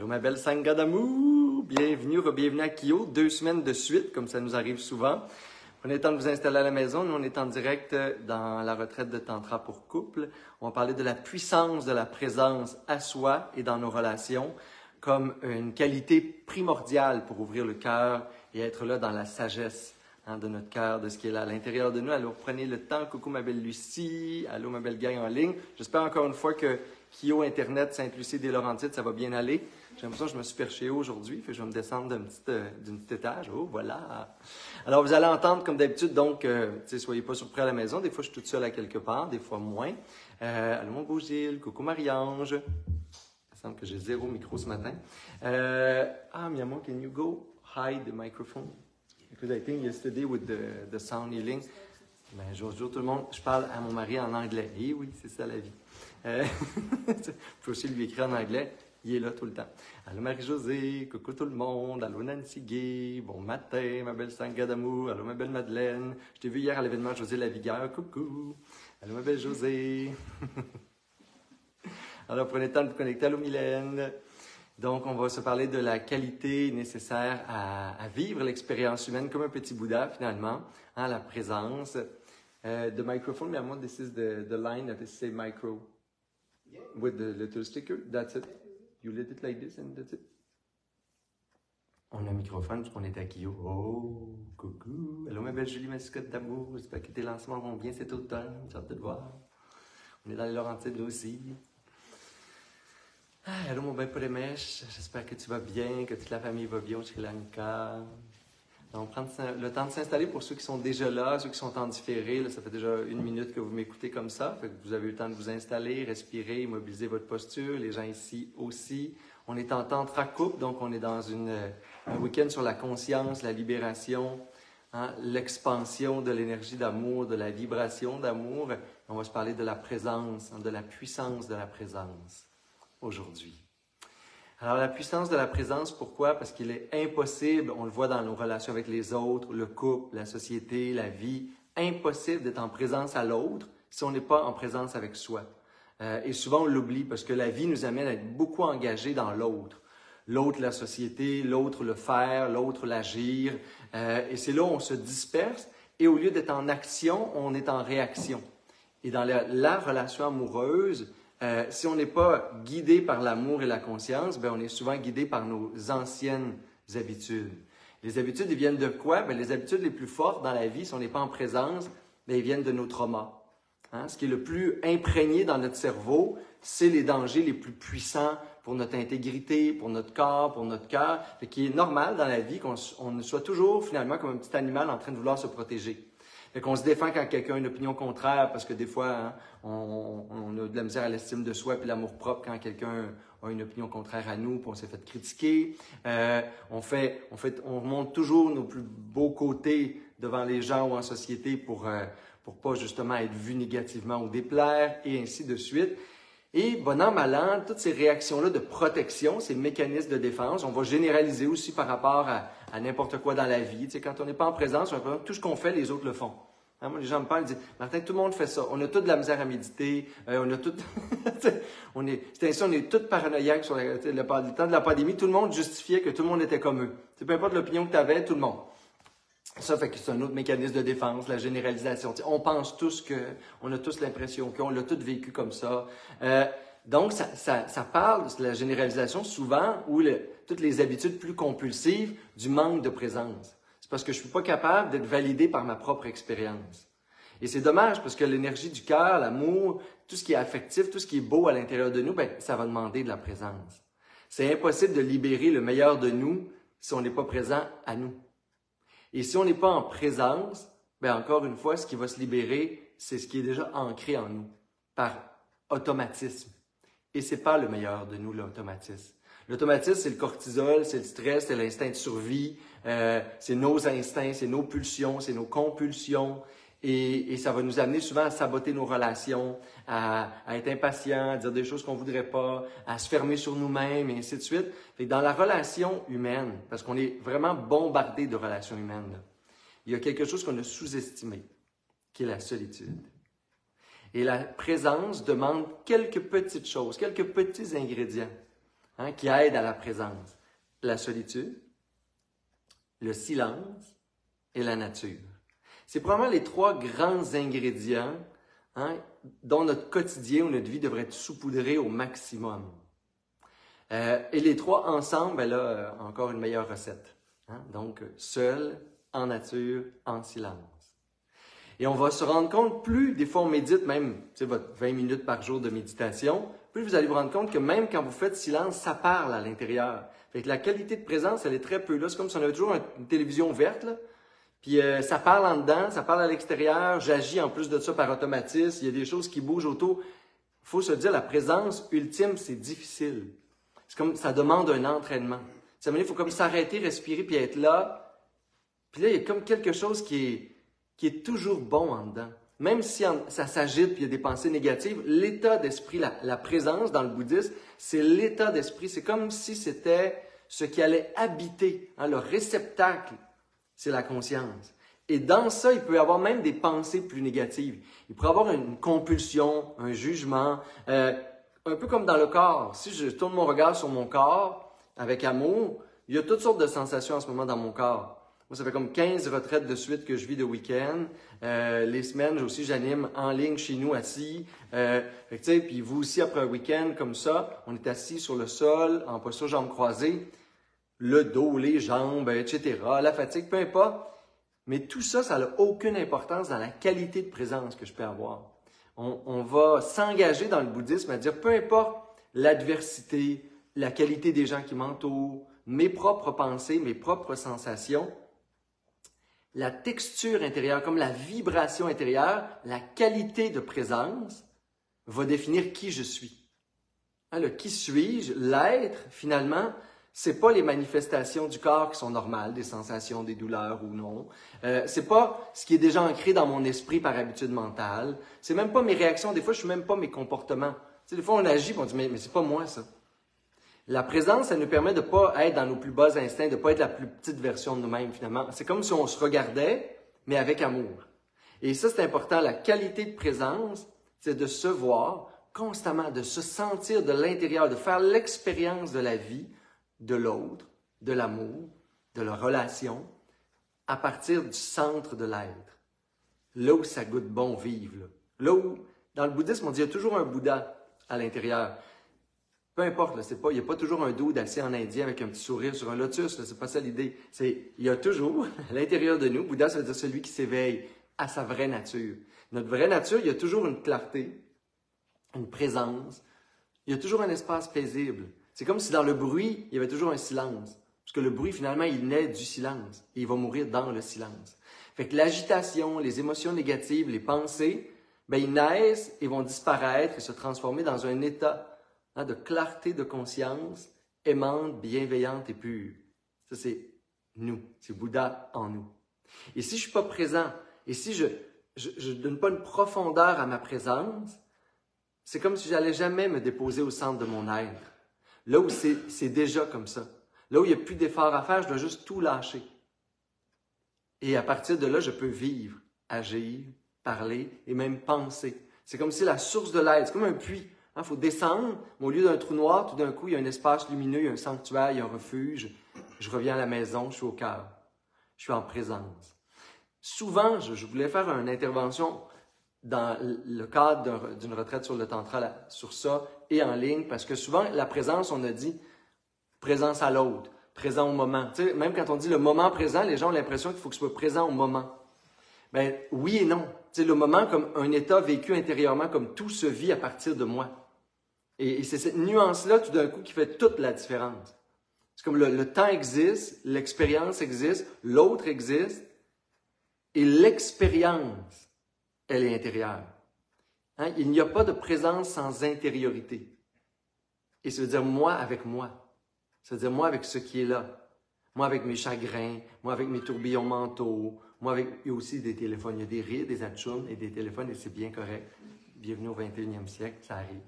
Allô ma belle Sangha d'amour, bienvenue à Kyo, 2 semaines de suite, comme ça nous arrive souvent. Prenez le temps de vous installer à la maison, nous on est en direct dans la retraite de Tantra pour couple. On va parler de la puissance de la présence à soi et dans nos relations comme une qualité primordiale pour ouvrir le cœur et être là dans la sagesse de notre cœur, de ce qui est là à l'intérieur de nous. Alors prenez le temps, coucou ma belle Lucie, allô ma belle gang en ligne. J'espère encore une fois que Kyo Internet, Sainte-Lucie des Laurentides, ça va bien aller. J'ai l'impression que je me suis perché aujourd'hui, je vais me descendre d'un petit étage. Oh, voilà! Alors, vous allez entendre, comme d'habitude, donc, soyez pas surpris à la maison. Des fois, je suis toute seule à quelque part, des fois moins. Allô, mon beau Gilles, coucou Marie-Ange. Il me semble que j'ai 0 micro ce matin. Miamo, can you go hide the microphone? Because I think yesterday with the sound healing, bonjour tout le monde, je parle à mon mari en anglais. Eh oui, c'est ça la vie. Tu peux aussi lui écrire en anglais. Il est là tout le temps. Allô Marie-Josée, coucou tout le monde, allô Nancy Gay, bon matin, ma belle Sangha d'amour, allô ma belle Madeleine. Je t'ai vu hier à l'événement José Lavigueur, coucou. Allô ma belle Josée. Alors prenez le temps de vous connecter, allô Mylène. Donc on va se parler de la qualité nécessaire à vivre l'expérience humaine comme un petit Bouddha finalement, la présence. The microphone, mais à moi, this is the line that is say micro. With the little sticker, that's it. You let it like this and that's it. On a un microphone parce qu'on est à Kyo. Oh, coucou. Allô ma belle Julie Mascotte d'amour. J'espère que tes lancements vont bien cet automne. J'ai hâte de te voir. On est dans les Laurentides là aussi. Allô mon bel Prémèche. J'espère que tu vas bien, que toute la famille va bien au Sri Lanka. Donc, prendre le temps de s'installer pour ceux qui sont déjà là, ceux qui sont en différé. Là, ça fait déjà 1 minute que vous m'écoutez comme ça. Fait que vous avez eu le temps de vous installer, respirer, immobiliser votre posture. Les gens ici aussi. On est en Tantra couple, donc on est dans un week-end sur la conscience, la libération, l'expansion de l'énergie d'amour, de la vibration d'amour. On va se parler de la présence, de la puissance de la présence aujourd'hui. Alors, la puissance de la présence, pourquoi? Parce qu'il est impossible, on le voit dans nos relations avec les autres, le couple, la société, la vie, impossible d'être en présence à l'autre si on n'est pas en présence avec soi. Et souvent, on l'oublie parce que la vie nous amène à être beaucoup engagés dans l'autre. L'autre, la société, l'autre, le faire, l'autre, l'agir. Et c'est là où on se disperse et au lieu d'être en action, on est en réaction. Et dans la relation amoureuse, si on n'est pas guidé par l'amour et la conscience, on est souvent guidé par nos anciennes habitudes. Les habitudes, ils viennent de quoi? Les habitudes les plus fortes dans la vie, si on n'est pas en présence, ils viennent de nos traumas. Ce qui est le plus imprégné dans notre cerveau, c'est les dangers les plus puissants pour notre intégrité, pour notre corps, pour notre cœur. Qui est normal dans la vie qu'on soit toujours finalement comme un petit animal en train de vouloir se protéger. Fait qu'on se défend quand quelqu'un a une opinion contraire parce que des fois, on a de la misère à l'estime de soi puis l'amour-propre quand quelqu'un a une opinion contraire à nous puis on s'est fait critiquer. On montre toujours nos plus beaux côtés devant les gens ou en société pour pas justement être vu négativement ou déplaire et ainsi de suite. Et bon an, mal an, toutes ces réactions-là de protection, ces mécanismes de défense, on va généraliser aussi par rapport à n'importe quoi dans la vie. Tu sais, quand on n'est pas en présence, on a l'impression que tout ce qu'on fait, les autres le font. Moi, les gens me parlent, ils disent « Martin, tout le monde fait ça. On a toute de la misère à méditer. On a tout... on est tous paranoïaques sur le temps de la pandémie. Tout le monde justifiait que tout le monde était comme eux. Peu importe l'opinion que tu avais, tout le monde. Ça fait que c'est un autre mécanisme de défense, la généralisation. On pense tous on a tous l'impression qu'on l'a tous vécu comme ça. Donc, ça parle de la généralisation souvent ou toutes les habitudes plus compulsives du manque de présence. C'est parce que je ne suis pas capable d'être validé par ma propre expérience. Et c'est dommage parce que l'énergie du cœur, l'amour, tout ce qui est affectif, tout ce qui est beau à l'intérieur de nous, ça va demander de la présence. C'est impossible de libérer le meilleur de nous si on n'est pas présent à nous. Et si on n'est pas en présence, encore une fois, ce qui va se libérer, c'est ce qui est déjà ancré en nous, par automatisme. Et c'est pas le meilleur de nous, l'automatisme. L'automatisme, c'est le cortisol, c'est le stress, c'est l'instinct de survie, c'est nos instincts, c'est nos pulsions, c'est nos compulsions. Et ça va nous amener souvent à saboter nos relations, à être impatients, à dire des choses qu'on ne voudrait pas, à se fermer sur nous-mêmes, et ainsi de suite. Fait que dans la relation humaine, parce qu'on est vraiment bombardé de relations humaines, là, il y a quelque chose qu'on a sous-estimé, qui est la solitude. Et la présence demande quelques petites choses, quelques petits ingrédients. qui aident à la présence. La solitude, le silence et la nature. C'est probablement les 3 grands ingrédients dont notre quotidien ou notre vie devrait être saupoudré au maximum. Et les 3 ensemble, là, encore une meilleure recette. Donc, seul, en nature, en silence. Et on va se rendre compte, plus des fois on médite, même votre 20 minutes par jour de méditation, plus vous allez vous rendre compte que même quand vous faites silence, ça parle à l'intérieur. Fait que la qualité de présence, elle est très peu là. C'est comme si on avait toujours une télévision verte, là. Puis ça parle en dedans, ça parle à l'extérieur, j'agis en plus de ça par automatisme, il y a des choses qui bougent autour. Il faut se dire, la présence ultime, c'est difficile. C'est comme, ça demande un entraînement. Ça veut dire, il faut comme s'arrêter, respirer, puis être là. Puis là, il y a comme quelque chose qui est toujours bon en dedans. Même si ça s'agite, puis il y a des pensées négatives, l'état d'esprit, la présence dans le bouddhisme, c'est l'état d'esprit. C'est comme si c'était ce qui allait habiter, le réceptacle. C'est la conscience. Et dans ça, il peut y avoir même des pensées plus négatives. Il pourrait y avoir une compulsion, un jugement, un peu comme dans le corps. Si je tourne mon regard sur mon corps avec amour, il y a toutes sortes de sensations en ce moment dans mon corps. Moi, ça fait comme 15 retraites de suite que je vis de week-end. Les semaines, aussi, j'anime en ligne chez nous, assis. Puis vous aussi, après un week-end comme ça, on est assis sur le sol, en posture jambes croisées. Le dos, les jambes, etc., la fatigue, peu importe. Mais tout ça, ça n'a aucune importance dans la qualité de présence que je peux avoir. On va s'engager dans le bouddhisme à dire, peu importe l'adversité, la qualité des gens qui m'entourent, mes propres pensées, mes propres sensations, la texture intérieure, comme la vibration intérieure, la qualité de présence va définir qui je suis. Le qui suis-je, l'être, finalement, c'est pas les manifestations du corps qui sont normales, des sensations, des douleurs ou non. C'est pas ce qui est déjà ancré dans mon esprit par habitude mentale. C'est même pas mes réactions. Des fois, je suis même pas mes comportements. Des fois, on agit et on dit, mais c'est pas moi, ça. La présence, ça nous permet de pas être dans nos plus bas instincts, de pas être la plus petite version de nous-mêmes, finalement. C'est comme si on se regardait, mais avec amour. Et ça, c'est important. La qualité de présence, c'est de se voir constamment, de se sentir de l'intérieur, de faire l'expérience de la vie, de l'autre, de l'amour, de la relation, à partir du centre de l'être. Là où ça goûte bon vivre. Là où, dans le bouddhisme, on dit qu'il y a toujours un Bouddha à l'intérieur. Peu importe, il n'y a pas toujours un dude assis en indien avec un petit sourire sur un lotus, c'est pas ça l'idée. Il y a toujours, à l'intérieur de nous, Bouddha, ça veut dire celui qui s'éveille à sa vraie nature. Notre vraie nature, il y a toujours une clarté, une présence, il y a toujours un espace paisible. C'est comme si dans le bruit, il y avait toujours un silence. Parce que le bruit, finalement, il naît du silence. Et il va mourir dans le silence. Fait que l'agitation, les émotions négatives, les pensées, ils naissent et vont disparaître et se transformer dans un état de clarté de conscience, aimante, bienveillante et pure. Ça, c'est nous. C'est Bouddha en nous. Et si je ne suis pas présent, et si je ne donne pas une profondeur à ma présence, c'est comme si je n'allais jamais me déposer au centre de mon être. Là où c'est déjà comme ça. Là où il n'y a plus d'efforts à faire, je dois juste tout lâcher. Et à partir de là, je peux vivre, agir, parler et même penser. C'est comme si la source de l'être, c'est comme un puits. Il faut descendre, mais au lieu d'un trou noir, tout d'un coup, il y a un espace lumineux, il y a un sanctuaire, il y a un refuge. Je reviens à la maison, je suis au cœur. Je suis en présence. Souvent, je voulais faire une intervention dans le cadre d'une retraite sur le tantra, sur ça, et en ligne, parce que souvent, la présence, on a dit présence à l'autre, présent au moment. Tu sais, même quand on dit le moment présent, les gens ont l'impression qu'il faut que ce soit présent au moment. Ben oui et non. Tu sais, le moment comme un état vécu intérieurement, comme tout se vit à partir de moi. Et c'est cette nuance-là, tout d'un coup, qui fait toute la différence. C'est comme le temps existe, l'expérience existe, l'autre existe, et l'expérience, elle est intérieure. Il n'y a pas de présence sans intériorité. Et ça veut dire moi avec moi. Ça veut dire moi avec ce qui est là. Moi avec mes chagrins, moi avec mes tourbillons mentaux, moi avec... Il y a aussi des téléphones, il y a des rires, des atchoums et des téléphones et c'est bien correct. Bienvenue au 21e siècle, ça arrive.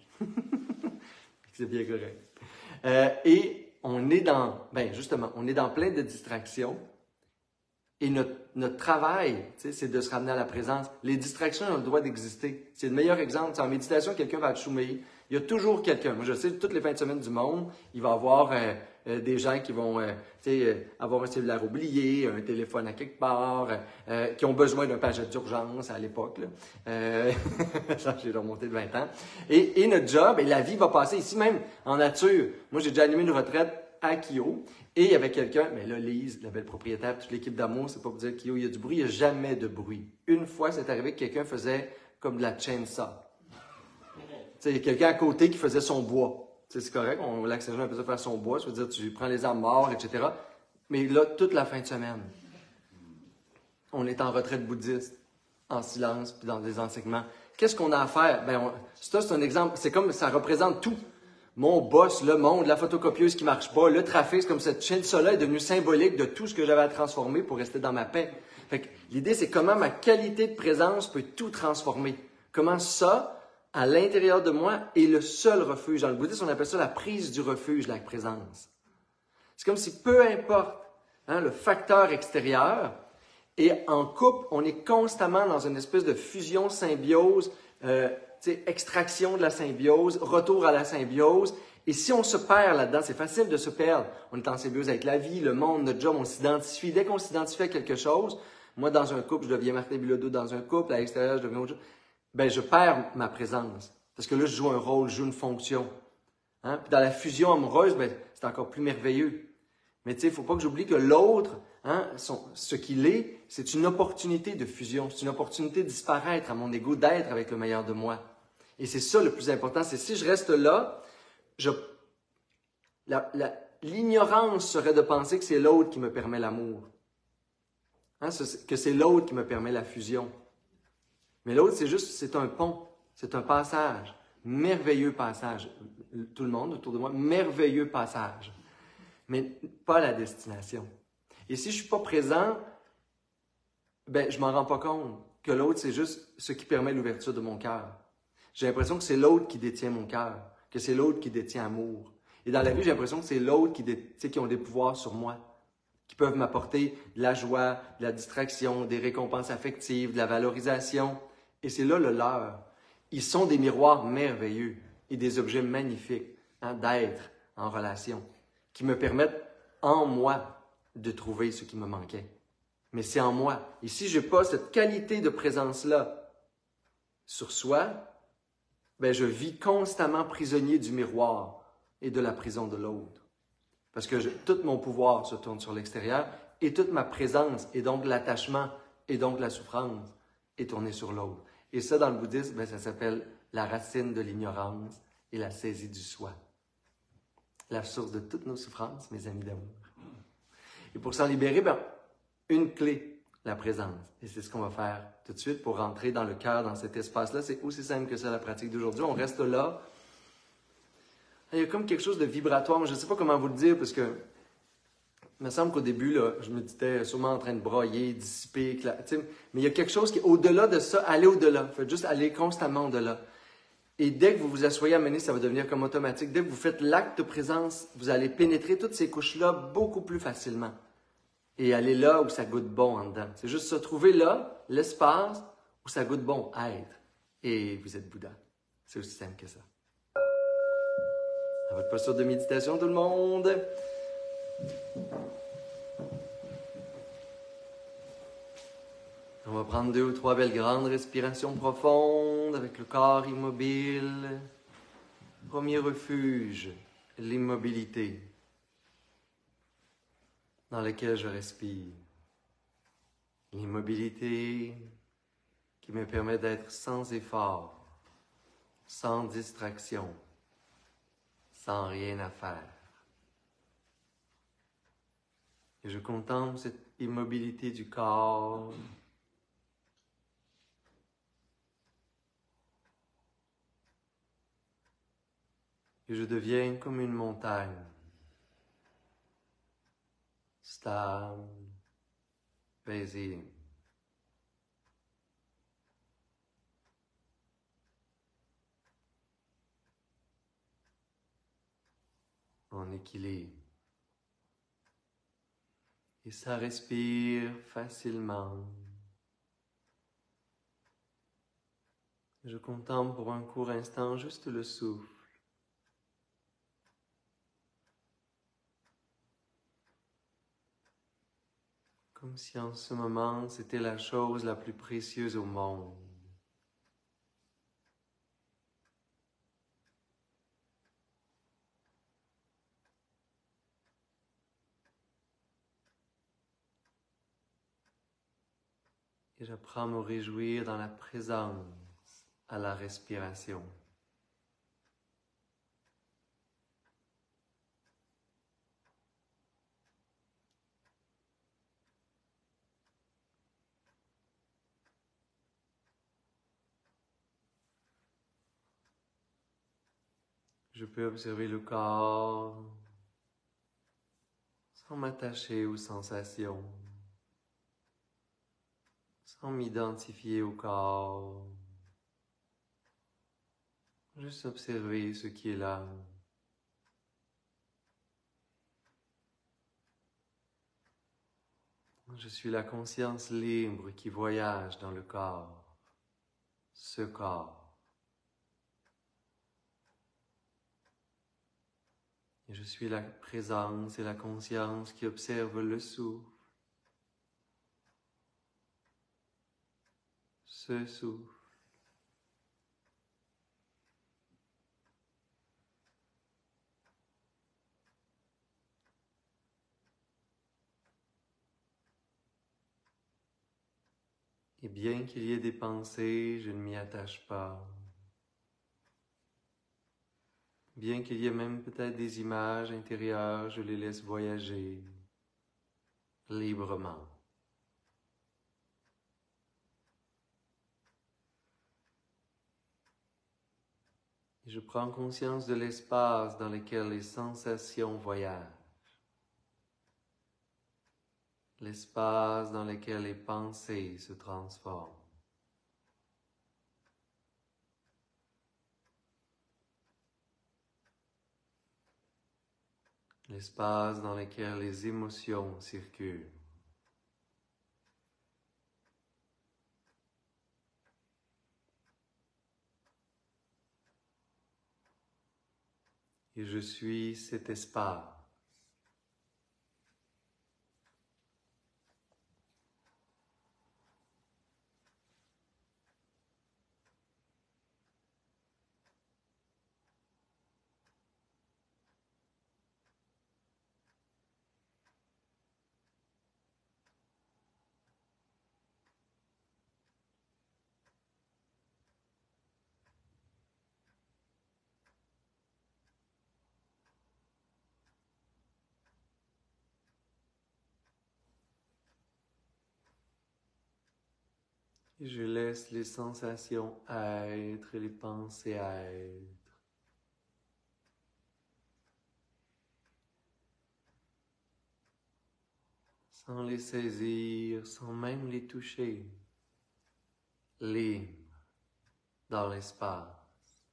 C'est bien correct. Et on est justement, on est dans plein de distractions. Et notre travail, c'est de se ramener à la présence. Les distractions ont le droit d'exister. C'est le meilleur exemple. En méditation, quelqu'un va te choumer, Il y a toujours quelqu'un. Moi, je sais, toutes les fins de semaine du monde, il va y avoir des gens qui vont avoir un cellulaire oublié, un téléphone à quelque part, qui ont besoin d'un pagette d'urgence à l'époque. J'ai remonté de 20 ans. Et notre job, et la vie va passer ici même en nature. Moi, j'ai déjà animé une retraite à Kyo. Et il y avait quelqu'un, mais là, Lise, la belle propriétaire, toute l'équipe d'amour, c'est pas pour dire Kyo, il y a du bruit, il n'y a jamais de bruit. Une fois, c'est arrivé que quelqu'un faisait comme de la chainsaw. Il y a quelqu'un à côté qui faisait son bois. C'est correct, on l'accélère un peu ça faire son bois, ça veut dire tu prends les arbres morts, etc. Mais là, toute la fin de semaine, on est en retraite bouddhiste, en silence, puis dans des enseignements. Qu'est-ce qu'on a à faire? Ça, c'est un exemple, c'est comme ça représente tout. Mon boss, le monde, la photocopieuse qui marche pas, le trafic, c'est comme cette chaîne soleil est devenue symbolique de tout ce que j'avais à transformer pour rester dans ma paix. Fait que l'idée, c'est comment ma qualité de présence peut tout transformer. Comment ça, à l'intérieur de moi, est le seul refuge. Dans le bouddhisme, on appelle ça la prise du refuge, la présence. C'est comme si peu importe le facteur extérieur, et en couple, on est constamment dans une espèce de fusion, symbiose, extraction de la symbiose, retour à la symbiose. Et si on se perd là-dedans, c'est facile de se perdre. On est en symbiose avec la vie, le monde, notre job, on s'identifie. Dès qu'on s'identifie à quelque chose, moi, dans un couple, je deviens Martin Bilodeau dans un couple, à l'extérieur, je deviens autre chose. Je perds ma présence. Parce que là, je joue un rôle, je joue une fonction. Puis dans la fusion amoureuse, c'est encore plus merveilleux. Mais tu sais, il ne faut pas que j'oublie que l'autre, ce qu'il est, c'est une opportunité de fusion. C'est une opportunité de disparaître à mon ego, d'être avec le meilleur de moi. Et c'est ça le plus important. C'est si je reste là, l'ignorance serait de penser que c'est l'autre qui me permet l'amour. Que c'est l'autre qui me permet la fusion. Mais l'autre, c'est un pont. C'est un passage. Merveilleux passage. Tout le monde autour de moi, merveilleux passage. Mais pas la destination. Et si je ne suis pas présent, je m'en rends pas compte que l'autre, c'est juste ce qui permet l'ouverture de mon cœur. J'ai l'impression que c'est l'autre qui détient mon cœur, que c'est l'autre qui détient l'amour. Et dans la vie, j'ai l'impression que c'est l'autre qui ont des pouvoirs sur moi, qui peuvent m'apporter de la joie, de la distraction, des récompenses affectives, de la valorisation. Et c'est là le leur. Ils sont des miroirs merveilleux et des objets magnifiques d'être en relation, qui me permettent en moi de trouver ce qui me manquait. Mais c'est en moi. Et si je n'ai pas cette qualité de présence-là sur soi, je vis constamment prisonnier du miroir et de la prison de l'autre. Parce que tout mon pouvoir se tourne sur l'extérieur et toute ma présence, et donc l'attachement, et donc la souffrance, est tournée sur l'autre. Et ça, dans le bouddhisme, ça s'appelle la racine de l'ignorance et la saisie du soi. La source de toutes nos souffrances, mes amis d'amour. Et pour s'en libérer, une clé, la présence. Et c'est ce qu'on va faire tout de suite pour rentrer dans le cœur, dans cet espace-là. C'est aussi simple que ça, la pratique d'aujourd'hui. On reste là. Il y a comme quelque chose de vibratoire. Je ne sais pas comment vous le dire, parce que il me semble qu'au début, là, je me disais sûrement en train de broyer, dissiper, mais il y a quelque chose qui est au-delà de ça. Allez au-delà. Faites juste aller constamment au-delà. Et dès que vous vous asseyez à mener, ça va devenir comme automatique. Dès que vous faites l'acte de présence, vous allez pénétrer toutes ces couches-là beaucoup plus facilement. Et aller là où ça goûte bon en dedans. C'est juste se trouver là, l'espace où ça goûte bon, être. Et vous êtes Bouddha. C'est aussi simple que ça. À votre posture de méditation, tout le monde. On va prendre 2 ou 3 belles grandes respirations profondes avec le corps immobile. Premier refuge, l'immobilité dans lequel je respire. L'immobilité qui me permet d'être sans effort, sans distraction, sans rien à faire. Et je contemple cette immobilité du corps. Et je deviens comme une montagne, stable, paisible. En équilibre. Et ça respire facilement. Je contemple pour un court instant juste le souffle. Comme si en ce moment, c'était la chose la plus précieuse au monde. Et j'apprends à me réjouir dans la présence, à la respiration. Je peux observer le corps sans m'attacher aux sensations, sans m'identifier au corps, juste observer ce qui est là. Je suis la conscience libre qui voyage dans le corps, ce corps. Et je suis la présence et la conscience qui observe le souffle, ce souffle. Et bien qu'il y ait des pensées, je ne m'y attache pas. Bien qu'il y ait même peut-être des images intérieures, je les laisse voyager librement. Et je prends conscience de l'espace dans lequel les sensations voyagent. L'espace dans lequel les pensées se transforment. L'espace dans lequel les émotions circulent. Et je suis cet espace. Et je laisse les sensations être et les pensées être. Sans les saisir, sans même les toucher. Libres dans l'espace.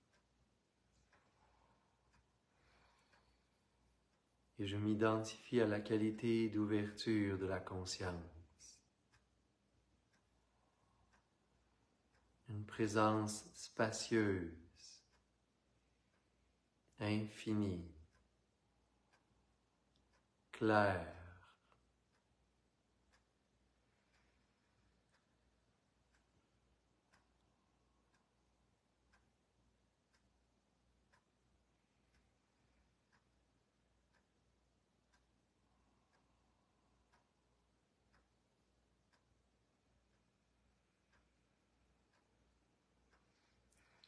Et je m'identifie à la qualité d'ouverture de la conscience. Une présence spacieuse, infinie, claire.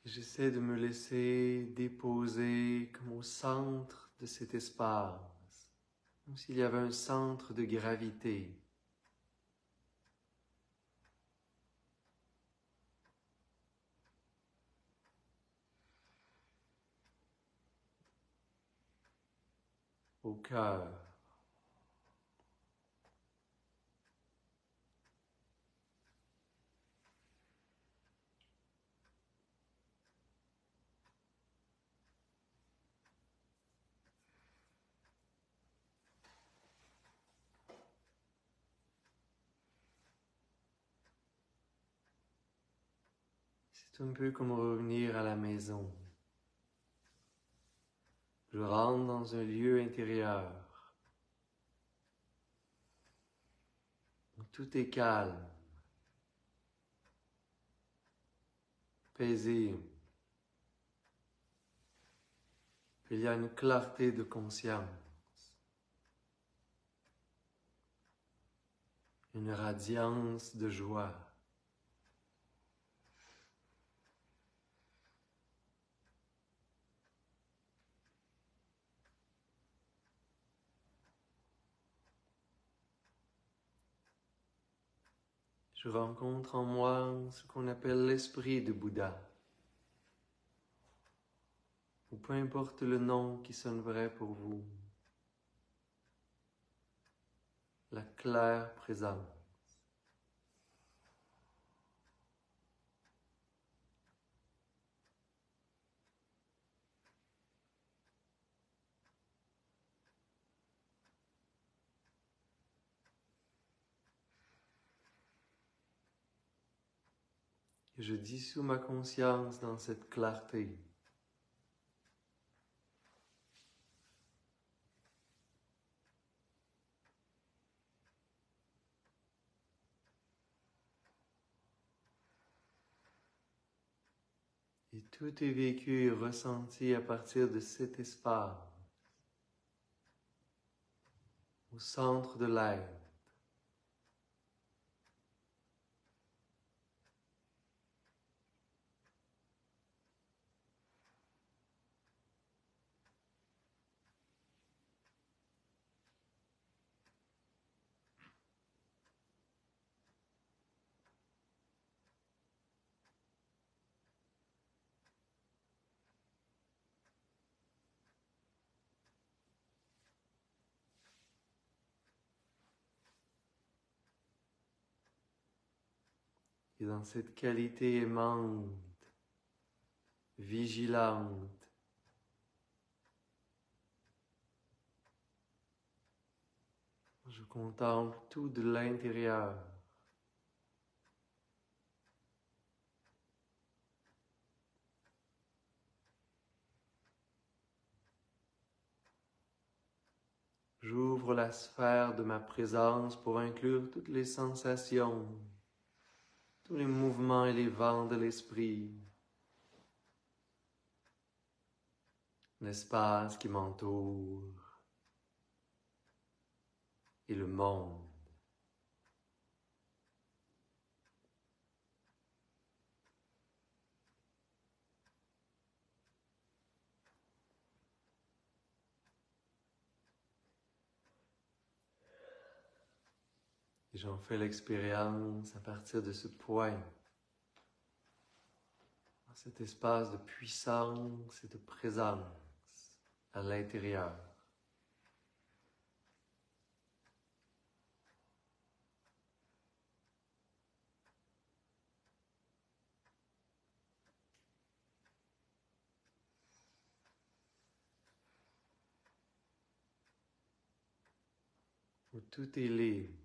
J'essaie de me laisser déposer comme au centre de cet espace, comme s'il y avait un centre de gravité. Au cœur. C'est un peu comme revenir à la maison. Je rentre dans un lieu intérieur. tout est calme, paisible. Il y a une clarté de conscience, une radiance de joie. Je rencontre en moi ce qu'on appelle l'esprit de Bouddha, ou peu importe le nom qui sonne vrai pour vous, la claire présence. Et je dissous ma conscience dans cette clarté. Et tout est vécu et ressenti à partir de cet espace, au centre de l'être. Et dans cette qualité aimante, vigilante, je contemple tout de l'intérieur. J'ouvre la sphère de ma présence pour inclure toutes les sensations, tous les mouvements et les vents de l'esprit. L'espace qui m'entoure et le monde. Et j'en fais l'expérience à partir de ce point, dans cet espace de puissance et de présence à l'intérieur. Où tout est libre.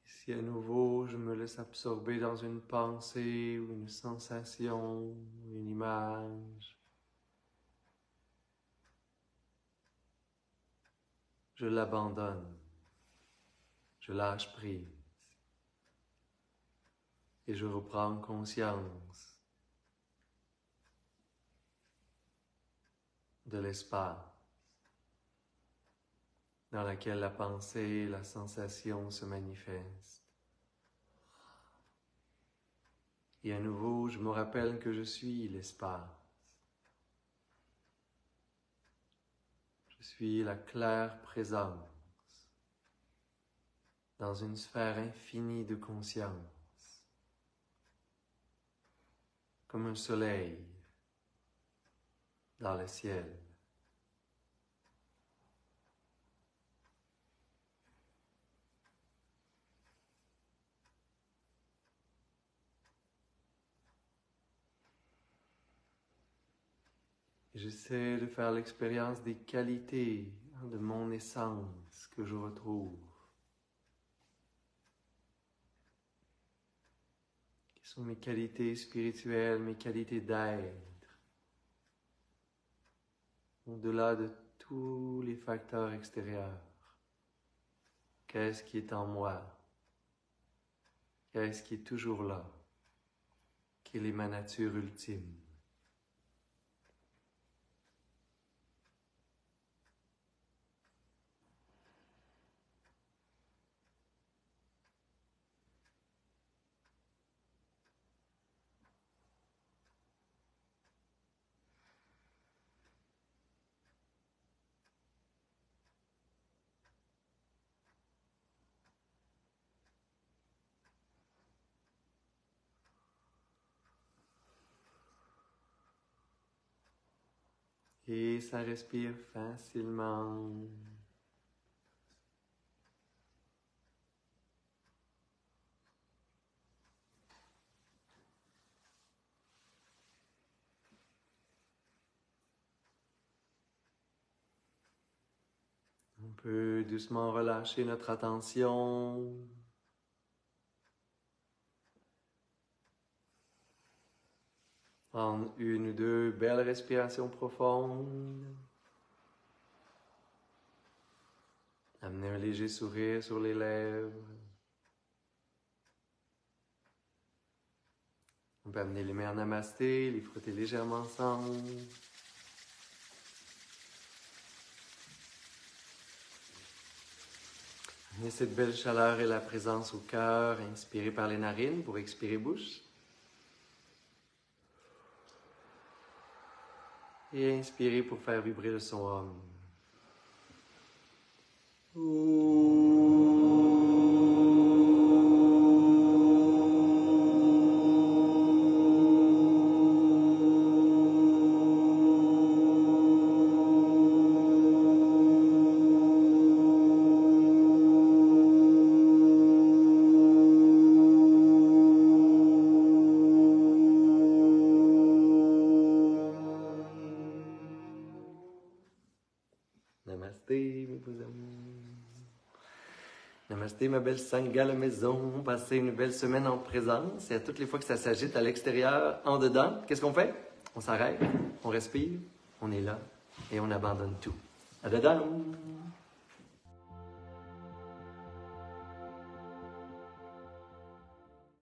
Si à nouveau je me laisse absorber dans une pensée ou une sensation, une image, je l'abandonne, je lâche prise et je reprends conscience de l'espace, dans laquelle la pensée, la sensation se manifestent. Et à nouveau, je me rappelle que je suis l'espace. Je suis la claire présence dans une sphère infinie de conscience, comme un soleil dans le ciel. J'essaie de faire l'expérience des qualités de mon essence que je retrouve, qui sont mes qualités spirituelles, mes qualités d'être, au-delà de tous les facteurs extérieurs. Qu'est-ce qui est en moi? Qu'est-ce qui est toujours là? Quelle est ma nature ultime? Et ça respire facilement. On peut doucement relâcher notre attention. Prendre une ou deux belles respirations profondes. Amener un léger sourire sur les lèvres. On peut amener les mains en namasté, les frotter légèrement ensemble. Amener cette belle chaleur et la présence au cœur, inspirer par les narines pour expirer bouche. Et inspirer pour faire vibrer le son Om. Namasté, mes beaux amours. Namasté, ma belle Sangha à la maison. Passez une belle semaine en présence. Et à toutes les fois que ça s'agite à l'extérieur, en dedans, qu'est-ce qu'on fait? On s'arrête, on respire, on est là et on abandonne tout. À dedans!